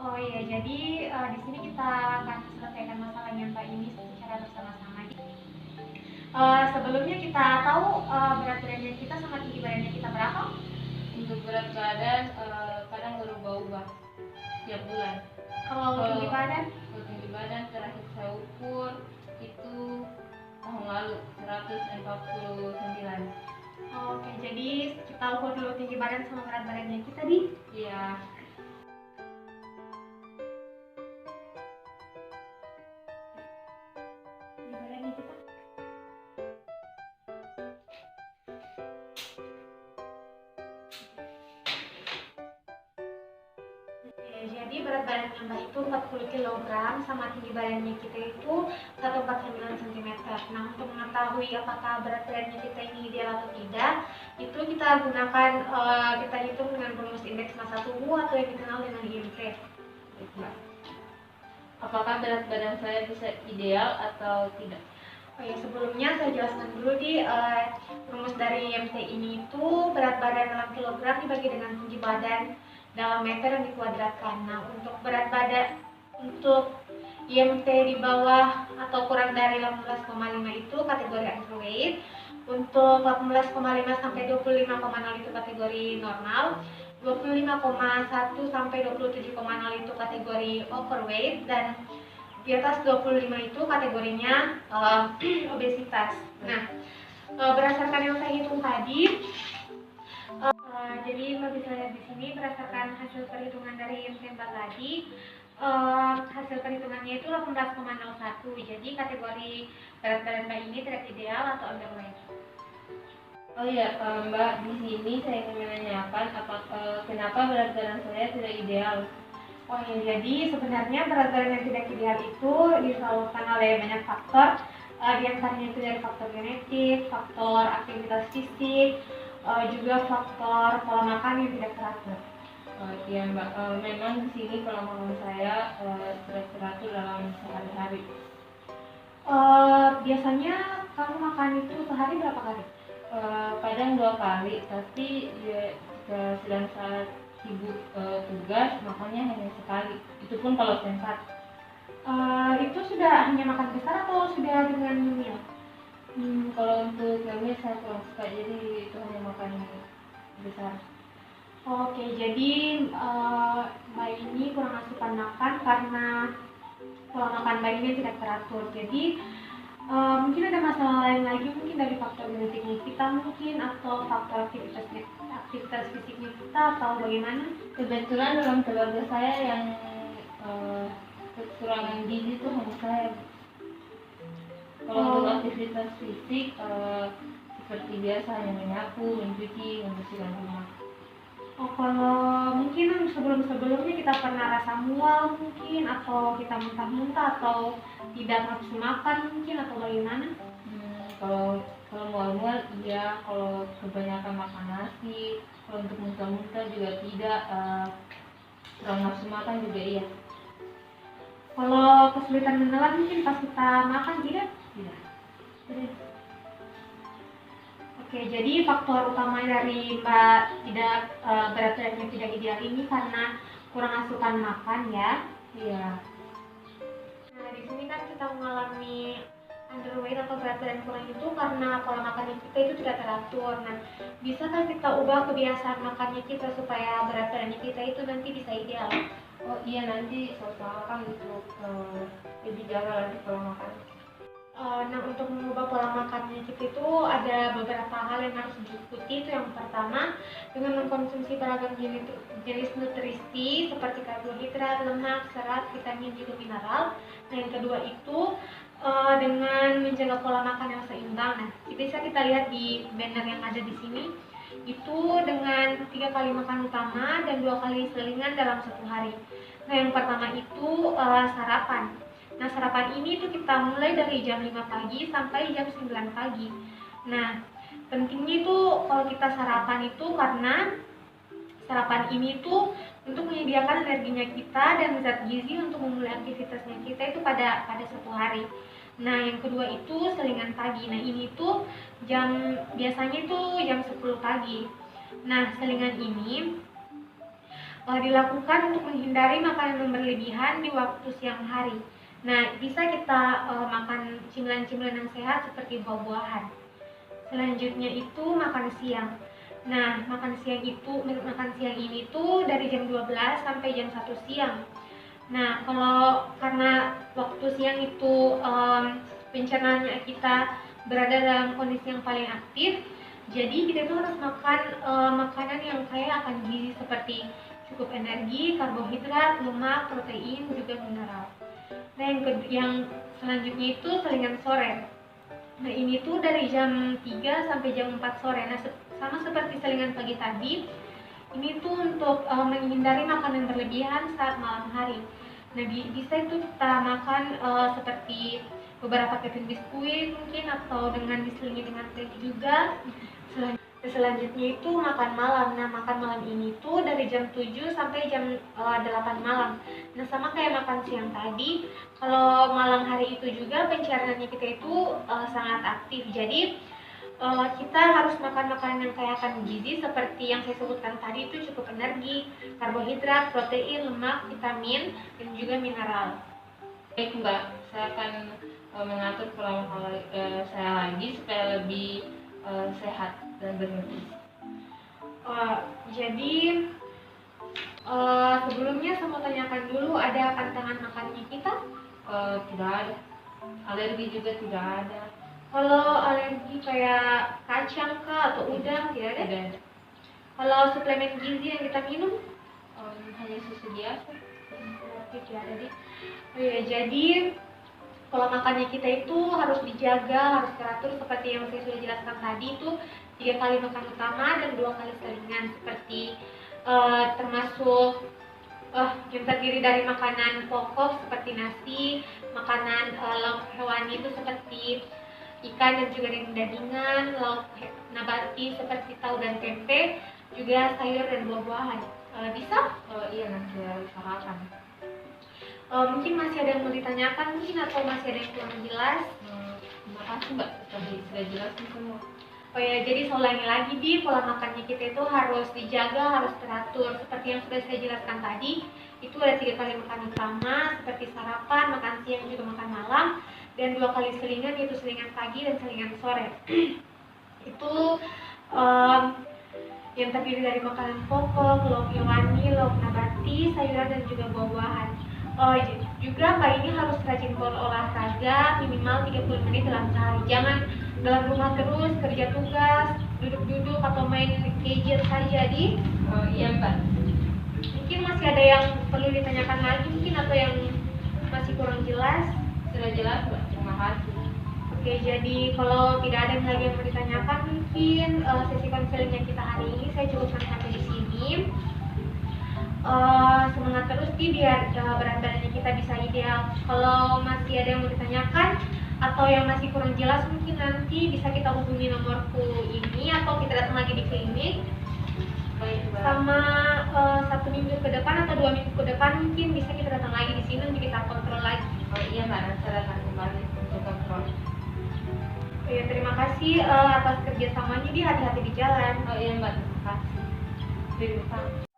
Oh iya, jadi di sini kita akan selesaikan masalahnya Mbak ini secara bersama-sama. Sebelumnya kita tahu berat badannya kita sama tinggi badannya kita berapa? Untuk berat badan kadang berubah-ubah tiap bulan. Kalau tinggi badan? Kalau tinggi badan terakhir saya ukur itu tahun lalu 149. Oke, jadi kita ukur dulu tinggi badan sama berat badannya kita, Di. Iya. Tinggi badannya kita. Oke, jadi berat badan Mbak itu 40 kg sama tinggi badannya kita itu 149 cm. Nah, untuk mengetahui apakah berat badannya kita ini ideal atau tidak, itu kita gunakan kita hitung dengan rumus indeks massa tubuh atau yang dikenal dengan IMT. Apakah berat badan saya bisa ideal atau tidak? Oh ya, sebelumnya saya jelaskan dulu di rumus dari IMT ini itu berat badan dalam kilogram dibagi dengan tinggi badan dalam meter yang dikuadratkan. Nah, untuk berat badan untuk IMT di bawah atau kurang dari 18,5 itu kategori underweight. Untuk 18,5 sampai 25,0 itu kategori normal. 25,1 sampai 27,0 itu kategori overweight, dan di atas 25 itu kategorinya obesitas. Nah, berdasarkan yang saya hitung tadi, jadi Mbak bisa lihat di sini berdasarkan hasil perhitungan dari IMT tadi, hasil perhitungannya itu 18,01. Jadi kategori berat badan Mbak ini tidak ideal atau underweight. Oh iya, Mbak, di sini saya ingin menanyakan kenapa berat badan saya tidak ideal. Oh ya, jadi sebenarnya berat badan yang tidak ideal itu disebabkan oleh banyak faktor. Di antaranya itu dari faktor genetik, faktor aktivitas fisik, juga faktor pola makan yang tidak teratur. Iya Mbak, memang di sini pola makan saya tidak teratur dalam sehari-hari. Biasanya kamu makan itu sehari berapa kali? Kadang 2 kali, tapi jika sedang saat sibuk tugas makannya hanya sekali. Itu pun kalau sempat. Itu sudah hanya makan besar atau sudah dengan nyemil? Kalau untuk nyemil saya kurang suka, jadi itu hanya makan besar. Oke, jadi Mbak ini kurang asupan makan karena pola makan Mbak ini tidak teratur. Jadi mungkin ada masalah lain lagi, mungkin dari faktor genetiknya kita mungkin, atau faktor aktivitas fisiknya kita, atau bagaimana? Kebetulan dalam keluarga saya yang kekurangan gizi itu hanya saya. Kalau untuk aktivitas fisik seperti biasa hanya menyapu, mencuci, membersihkan rumah. Kalau mungkin sebelumnya kita pernah rasa mual mungkin, atau kita muntah-muntah, atau tidak nafsu makan mungkin, atau bagaimana? Kalau mual-mual iya, kalau kebanyakan makan nasi. Kalau untuk muntah-muntah juga tidak, kurang nafsu makan juga iya. Kalau kesulitan menelan mungkin pas kita makan tidak? Tidak. Oke, jadi faktor utama dari Mbak berat badannya tidak ideal ini karena kurang asupan makan ya. Iya. Nah, di sini kan kita mengalami underweight atau berat badan kurang itu karena pola makan kita itu tidak teratur. Nah, bisakah kita ubah kebiasaan makannya kita supaya berat badannya kita itu nanti bisa ideal? Oh iya, nanti saya makan untuk lebih jaga lagi pola makan. Nah, untuk mengubah pola makannya kita itu ada beberapa hal yang harus diikuti. Itu yang pertama, dengan mengkonsumsi beragam jenis nutrisi seperti karbohidrat, lemak, serat, vitamin, juga mineral. Nah, yang kedua itu dengan menjaga pola makan yang seimbang. Nah, bisa kita lihat di banner yang ada di sini, itu dengan 3 kali makan utama dan 2 kali selingan dalam satu hari. Nah, yang pertama itu sarapan. Nah, sarapan ini tuh kita mulai dari jam 5 pagi sampai jam 9 pagi. Nah, pentingnya itu kalau kita sarapan itu karena sarapan ini tuh untuk menyediakan energinya kita dan zat gizi untuk memulai aktivitasnya kita itu pada satu hari. Nah, yang kedua itu selingan pagi. Nah, ini tuh biasanya itu jam 10 pagi. Nah, selingan ini dilakukan untuk menghindari makanan yang berlebihan di waktu siang hari. Nah, bisa kita makan cemilan-cemilan yang sehat seperti buah-buahan. Selanjutnya itu makan siang. Nah, makan siang ini tuh dari jam 12 sampai jam 1 siang. Nah, kalau karena waktu siang itu pencernaannya kita berada dalam kondisi yang paling aktif, jadi kita itu harus makan makanan yang kaya akan gizi seperti cukup energi, karbohidrat, lemak, protein, juga mineral. Nah, yang selanjutnya itu selingan sore. Nah, ini tuh dari jam 3 sampai jam 4 sore. Nah, sama seperti selingan pagi tadi, ini tuh untuk menghindari makanan berlebihan saat malam hari. Nah, bisa itu kita makan seperti beberapa keping biskuit mungkin, atau dengan diselingi dengan teh juga. Selanjutnya itu makan malam. Nah, makan malam ini tuh dari jam 7 sampai jam 8 malam. Nah, sama kayak makan siang tadi, kalau malam hari itu juga pencernaannya kita itu sangat aktif. Jadi kita harus makan makanan yang kaya akan gizi seperti yang saya sebutkan tadi, itu cukup energi, karbohidrat, protein, lemak, vitamin, dan juga mineral. Baik Mbak, saya akan mengatur pola makan saya lagi supaya lebih sehat dan bernutrisi. Jadi sebelumnya saya mau tanyakan dulu, ada pantangan makannya kita? Tidak ada. Alergi juga tidak ada. Kalau alergi kayak kacang kah atau udang tidak ada? Tidak ada. Kalau suplemen gizi yang kita minum? Hanya susu biasa. Tidak ada deh. Oh ya, jadi pola makannya kita itu harus dijaga, harus teratur seperti yang saya sudah jelaskan tadi, itu 3 kali makan utama dan 2 kali selingan, seperti termasuk yang terdiri dari makanan pokok seperti nasi, makanan lauk hewani itu seperti ikan dan juga daging-dagingan, lauk nabati seperti tahu dan tempe, juga sayur dan buah-buahan. Bisa? Iya, nanti saya usahakan. Mungkin masih ada yang mau ditanyakan mungkin, atau masih ada yang kurang jelas? Terima kasih Mbak, tadi sudah jelasin semua. Oh ya, jadi saya ulangi lagi, di pola makannya kita itu harus dijaga, harus teratur. Seperti yang sudah saya jelaskan tadi, itu ada 3 kali makan utama seperti sarapan, makan siang, juga makan malam, dan 2 kali selingan, yaitu selingan pagi dan selingan sore. Itu yang terdiri dari makanan pokok, lauk hewani, lauk nabati, sayuran, dan juga buah-buahan. Juga Mbak ini harus rajin berolahraga minimal 30 menit dalam sehari. Jangan dalam rumah terus, kerja tugas, duduk-duduk, atau main gadget saja. Iya Mbak. Mungkin masih ada yang perlu ditanyakan lagi mungkin, atau yang masih kurang jelas? Sudah jelas Mbak, terima kasih. Oke, jadi kalau tidak ada yang lagi yang mau ditanyakan, mungkin sesi konselingnya kita hari ini saya cukupkan sampai di sini. Semangat terus biar berat badannya kita bisa ideal. Kalau masih ada yang mau ditanyakan atau yang masih kurang jelas, mungkin nanti bisa kita hubungi nomorku ini, atau kita datang lagi di klinik. Baik, Sama 1 minggu ke depan atau 2 minggu ke depan mungkin bisa kita datang lagi di sini untuk kita kontrol lagi. Iya Mbak, nanti saya datang kembali untuk kontrol. Ya, terima kasih atas kerjasamanya, hati-hati di jalan. Iya Mbak, terima kasih.